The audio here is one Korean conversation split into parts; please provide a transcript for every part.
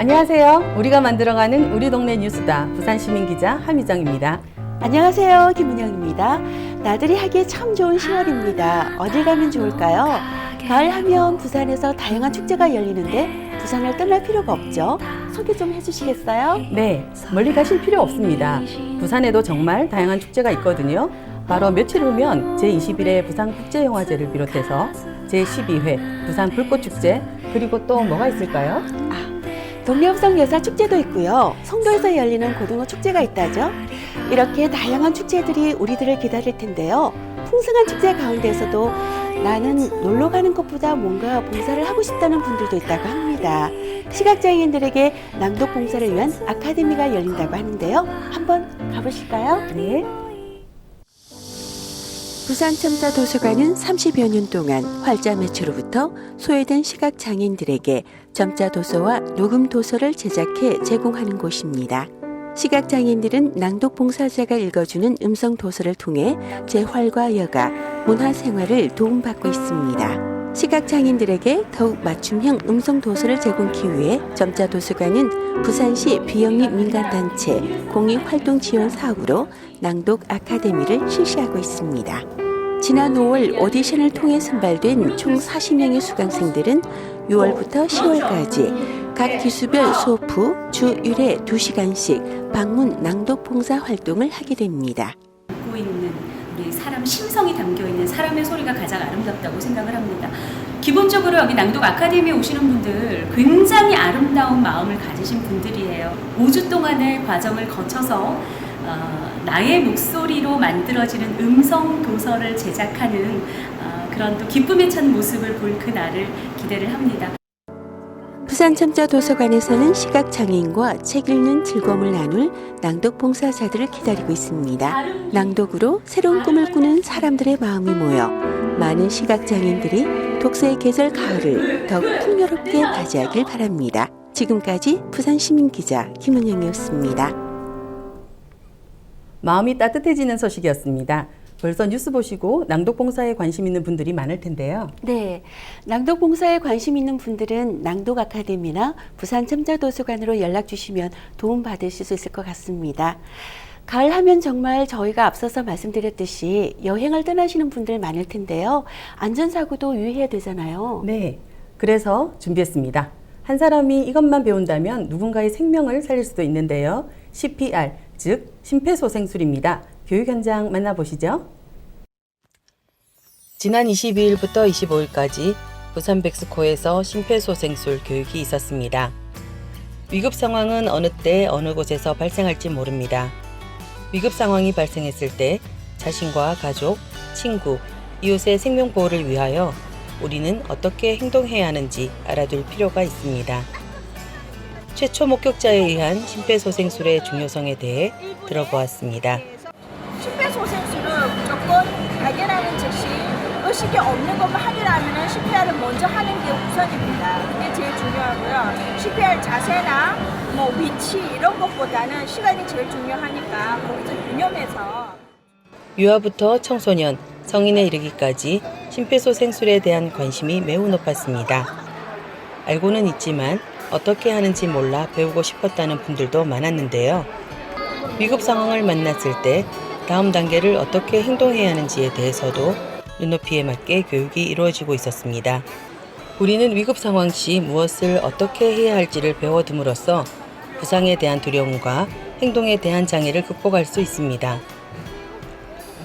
안녕하세요. 우리가 만들어가는 우리 동네 뉴스다. 부산시민기자 함희정입니다. 안녕하세요. 김은영입니다. 나들이 하기에 참 좋은 10월입니다. 어딜 가면 좋을까요? 가을 하면 부산에서 다양한 축제가 열리는데 부산을 떠날 필요가 없죠. 소개 좀 해주시겠어요? 네, 멀리 가실 필요 없습니다. 부산에도 정말 다양한 축제가 있거든요. 바로 며칠 후면 제21회 부산국제영화제를 비롯해서 제12회 부산 불꽃축제, 그리고 또 뭐가 있을까요? 동네음성여사축제도 있고요. 송도에서 열리는 고등어 축제가 있다죠. 이렇게 다양한 축제들이 우리들을 기다릴 텐데요. 풍성한 축제 가운데서도 나는 놀러 가는 것보다 뭔가 봉사를 하고 싶다는 분들도 있다고 합니다. 시각장애인들에게 낭독 봉사를 위한 아카데미가 열린다고 하는데요. 한번 가보실까요? 네. 부산점자도서관은 30여 년 동안 활자 매체로부터 소외된 시각장애인들에게 점자도서와 녹음도서를 제작해 제공하는 곳입니다. 시각장애인들은 낭독 봉사자가 읽어주는 음성도서를 통해 재활과 여가, 문화생활을 도움받고 있습니다. 시각장애인들에게 더욱 맞춤형 음성도서를 제공하기 위해 점자도서관은 부산시 비영리 민간단체 공익활동지원 사업으로 낭독 아카데미를 실시하고 있습니다. 지난 5월 오디션을 통해 선발된 총 40명의 수강생들은 6월부터 10월까지 각 기수별 수업 후 주 1회 2시간씩 방문 낭독 봉사 활동을 하게 됩니다. 갖고 있는 우리 사람 심성이 담겨있는 사람의 소리가 가장 아름답다고 생각을 합니다. 기본적으로 여기 낭독 아카데미에 오시는 분들 굉장히 아름다운 마음을 가지신 분들이에요. 5주 동안의 과정을 거쳐서 나의 목소리로 만들어지는 음성 도서를 제작하는 그런 또 기쁨에 찬 모습을 볼 그날을 기대를 합니다. 부산점자도서관에서는 시각장애인과 책 읽는 즐거움을 나눌 낭독 봉사자들을 기다리고 있습니다. 낭독으로 새로운 꿈을 꾸는 사람들의 마음이 모여 많은 시각장애인들이 독서의 계절 가을을 더욱 풍요롭게 맞이하길 바랍니다. 지금까지 부산시민기자 김은영이었습니다. 마음이 따뜻해지는 소식이었습니다. 벌써 뉴스 보시고 낭독 봉사에 관심 있는 분들이 많을 텐데요. 네, 낭독 봉사에 관심 있는 분들은 낭독 아카데미나 부산 점자도서관으로 연락 주시면 도움 받으실 수 있을 것 같습니다. 가을 하면 정말 저희가 앞서서 말씀드렸듯이 여행을 떠나시는 분들 많을 텐데요. 안전사고도 유의해야 되잖아요. 네, 그래서 준비했습니다. 한 사람이 이것만 배운다면 누군가의 생명을 살릴 수도 있는데요. CPR, 즉 심폐소생술입니다. 교육 현장 만나보시죠. 지난 22일부터 25일까지 부산 백스코에서 심폐소생술 교육이 있었습니다. 위급 상황은 어느 때 어느 곳에서 발생할지 모릅니다. 위급 상황이 발생했을 때 자신과 가족, 친구, 이웃의 생명 보호를 위하여 우리는 어떻게 행동해야 하는지 알아둘 필요가 있습니다. 최초 목격자에 의한 심폐소생술의 중요성에 대해 들어보았습니다. 심폐소생술은 무조건 발견하는 즉시 의식이 없는 것만 확인하면 CPR을 먼저 하는 게 우선입니다. 그게 제일 중요하고요. CPR 자세나 위치 이런 것보다는 시간이 제일 중요하니까 거기서 유념해서 유아부터 청소년, 성인에 이르기까지 심폐소생술에 대한 관심이 매우 높았습니다. 알고는 있지만 어떻게 하는지 몰라 배우고 싶었다는 분들도 많았는데요. 위급 상황을 만났을 때 다음 단계를 어떻게 행동해야 하는지에 대해서도 눈높이에 맞게 교육이 이루어지고 있었습니다. 우리는 위급 상황 시 무엇을 어떻게 해야 할지를 배워둠으로써 부상에 대한 두려움과 행동에 대한 장애를 극복할 수 있습니다.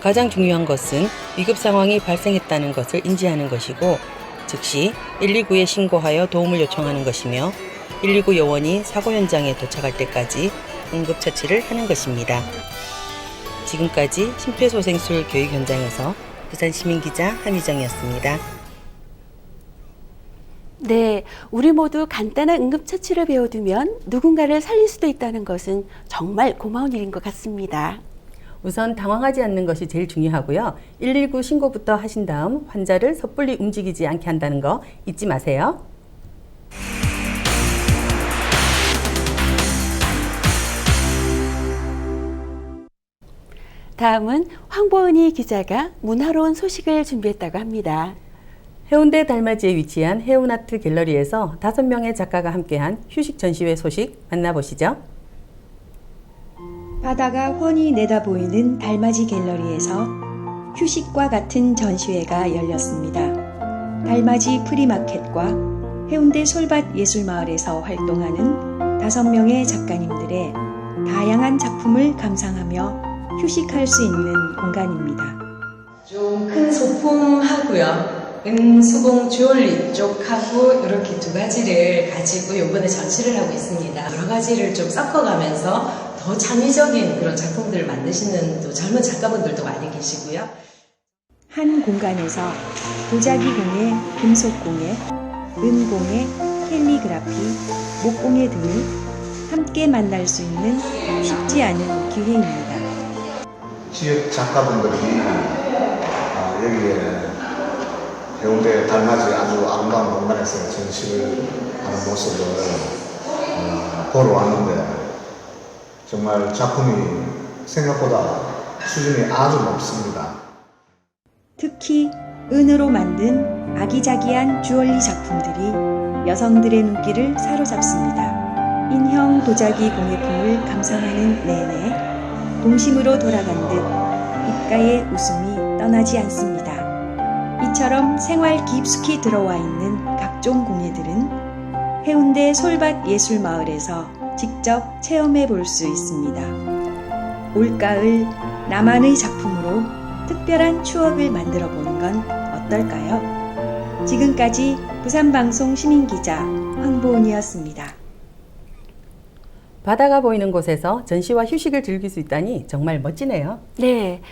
가장 중요한 것은 위급 상황이 발생했다는 것을 인지하는 것이고 즉시 119에 신고하여 도움을 요청하는 것이며 119 요원이 사고 현장에 도착할 때까지 응급처치를 하는 것입니다. 지금까지 심폐소생술 교육 현장에서 부산시민기자 함희정이었습니다. 네, 우리 모두 간단한 응급처치를 배워두면 누군가를 살릴 수도 있다는 것은 정말 고마운 일인 것 같습니다. 우선 당황하지 않는 것이 제일 중요하고요. 119 신고부터 하신 다음 환자를 섣불리 움직이지 않게 한다는 거 잊지 마세요. 다음은 황보은희 기자가 문화로운 소식을 준비했다고 합니다. 해운대 달맞이에 위치한 해운아트 갤러리에서 5명의 작가가 함께한 휴식 전시회 소식 만나보시죠. 바다가 훤히 내다보이는 달맞이 갤러리에서 휴식과 같은 전시회가 열렸습니다. 달맞이 프리마켓과 해운대 솔밭 예술마을에서 활동하는 5명의 작가님들의 다양한 작품을 감상하며 휴식할 수 있는 공간입니다. 좀 큰 소품하고요. 은수공 주얼리 쪽하고 이렇게 2가지를 가지고 이번에 전시를 하고 있습니다. 여러 가지를 좀 섞어가면서 더 창의적인 그런 작품들을 만드시는 또 젊은 작가분들도 많이 계시고요. 한 공간에서 도자기공예, 금속공예, 은공예, 캘리그라피, 목공예 등을 함께 만날 수 있는 쉽지 않은 기회입니다. 지역 작가분들이 여기에 해운대 달맞이 아주 아름다운 공간에서 전시를 하는 모습을 보러 왔는데 정말 작품이 생각보다 수준이 아주 높습니다. 특히 은으로 만든 아기자기한 주얼리 작품들이 여성들의 눈길을 사로잡습니다. 인형 도자기 공예품을 감상하는 내내 동심으로 돌아간 듯 입가에 웃음이 떠나지 않습니다. 이처럼 생활 깊숙이 들어와 있는 각종 공예들은 해운대 솔밭 예술마을에서 직접 체험해 볼 수 있습니다. 올가을 나만의 작품으로 특별한 추억을 만들어 보는 건 어떨까요? 지금까지 부산방송 시민기자 황보은이었습니다. 바다가 보이는 곳에서 전시와 휴식을 즐길 수 있다니 정말 멋지네요. 네,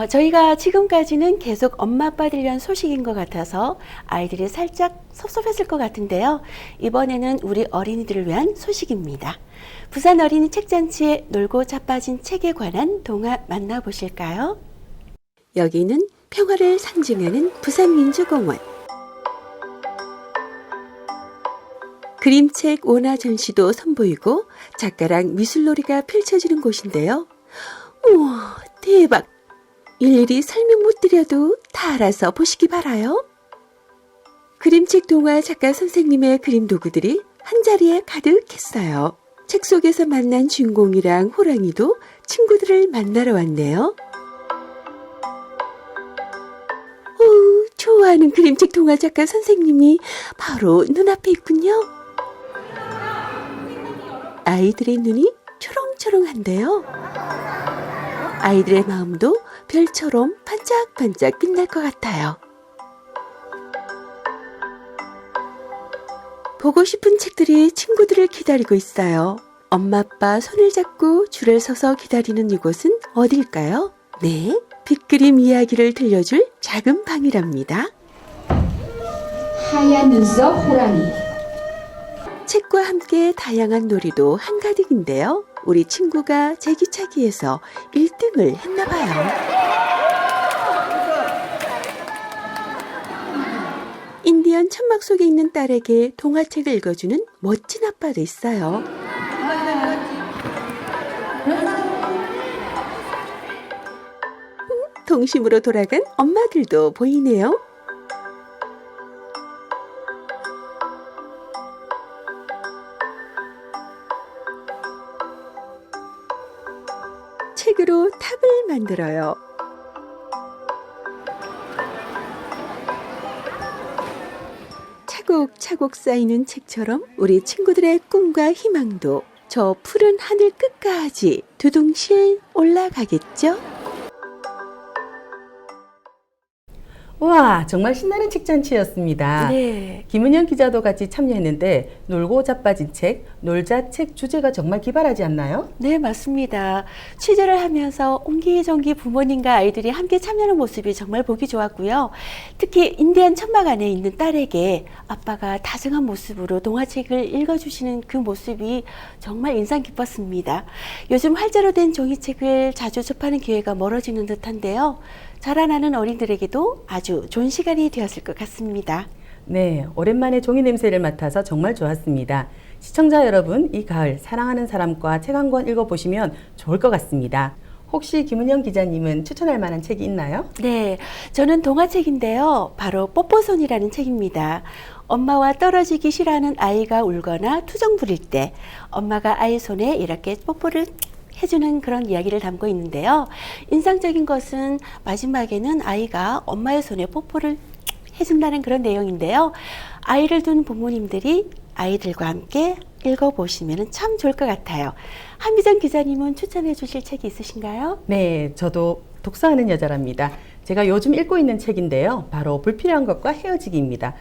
저희가 지금까지는 계속 엄마 아빠들 위한 소식인 것 같아서 아이들이 살짝 섭섭했을 것 같은데요. 이번에는 우리 어린이들을 위한 소식입니다. 부산 어린이 책잔치에 놀고 자빠진 책에 관한 동화 만나보실까요? 여기는 평화를 상징하는 부산민주공원. 그림책 원화 전시도 선보이고 작가랑 미술놀이가 펼쳐지는 곳인데요. 우와, 대박! 일일이 설명 못 드려도 다 알아서 보시기 바라요. 그림책 동화 작가 선생님의 그림 도구들이 한자리에 가득했어요. 책 속에서 만난 주인공이랑 호랑이도 친구들을 만나러 왔네요. 좋아하는 그림책 동화 작가 선생님이 바로 눈앞에 있군요. 아이들의 눈이 초롱초롱한데요. 아이들의 마음도 별처럼 반짝반짝 빛날 것 같아요. 보고 싶은 책들이 친구들을 기다리고 있어요. 엄마 아빠 손을 잡고 줄을 서서 기다리는 이곳은 어딜까요? 네, 빗그림 이야기를 들려줄 작은 방이랍니다. 하얀 눈썹 호랑이. 책과 함께 다양한 놀이도 한가득인데요. 우리 친구가 제기차기에서 1등을 했나봐요. 인디언 천막 속에 있는 딸에게 동화책을 읽어주는 멋진 아빠도 있어요. 동심으로 돌아간 엄마들도 보이네요. 책으로 탑을 만들어요. 차곡차곡 쌓이는 책처럼 우리 친구들의 꿈과 희망도 저 푸른 하늘 끝까지 두둥실 올라가겠죠? 우와, 정말 신나는 책잔치였습니다. 네. 김은영 기자도 같이 참여했는데 놀고 자빠진 책, 놀자 책 주제가 정말 기발하지 않나요? 네, 맞습니다. 취재를 하면서 옹기종기 부모님과 아이들이 함께 참여하는 모습이 정말 보기 좋았고요. 특히 인디언 천막 안에 있는 딸에게 아빠가 다정한 모습으로 동화책을 읽어주시는 그 모습이 정말 인상 깊었습니다. 요즘 활자로 된 종이책을 자주 접하는 기회가 멀어지는 듯한데요. 자라나는 어린이들에게도 아주 좋은 시간이 되었을 것 같습니다. 네, 오랜만에 종이 냄새를 맡아서 정말 좋았습니다. 시청자 여러분, 이 가을 사랑하는 사람과 책 한 권 읽어보시면 좋을 것 같습니다. 혹시 김은영 기자님은 추천할 만한 책이 있나요? 네, 저는 동화책인데요. 바로 뽀뽀손이라는 책입니다. 엄마와 떨어지기 싫어하는 아이가 울거나 투정 부릴 때 엄마가 아이 손에 이렇게 뽀뽀를 해주는 그런 이야기를 담고 있는데요. 인상적인 것은 마지막에는 아이가 엄마의 손에 뽀뽀를 해준다는 그런 내용인데요. 아이를 둔 부모님들이 아이들과 함께 읽어보시면 참 좋을 것 같아요. 한미정 기자님은 추천해 주실 책이 있으신가요? 네, 저도 독서하는 여자랍니다. 제가 요즘 읽고 있는 책인데요. 바로 불필요한 것과 헤어지기입니다.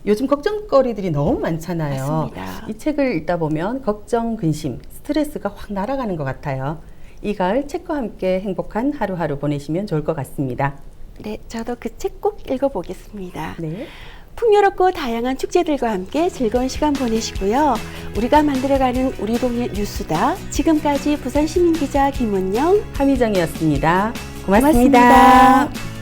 요즘 걱정거리들이 너무 많잖아요. 맞습니다. 이 책을 읽다 보면 걱정, 근심, 스트레스가 확 날아가는 것 같아요. 이 가을 책과 함께 행복한 하루하루 보내시면 좋을 것 같습니다. 네, 저도 그 책 꼭 읽어보겠습니다. 네. 풍요롭고 다양한 축제들과 함께 즐거운 시간 보내시고요. 우리가 만들어가는 우리 동네 뉴스다. 지금까지 부산시민기자 김은영, 함희정이었습니다. 고맙습니다. 고맙습니다.